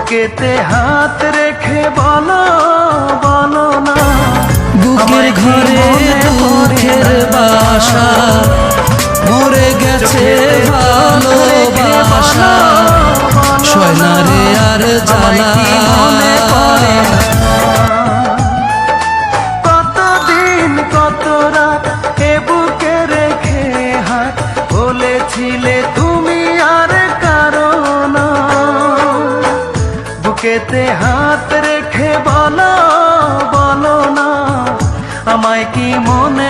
বুকেতে হাত রেখে বলো বলো না, বুকের ঘরে দুঃখের বাসা মরে গেছে ভালোবাসা, সয়নারে আর জ্বালা। কতদিন কত রাত এ বুকে রেখে হাত বলেছিলে তুমি আর কারো না, বুকেতে হাত রেখে বলো বলো না, আমায় কি মনে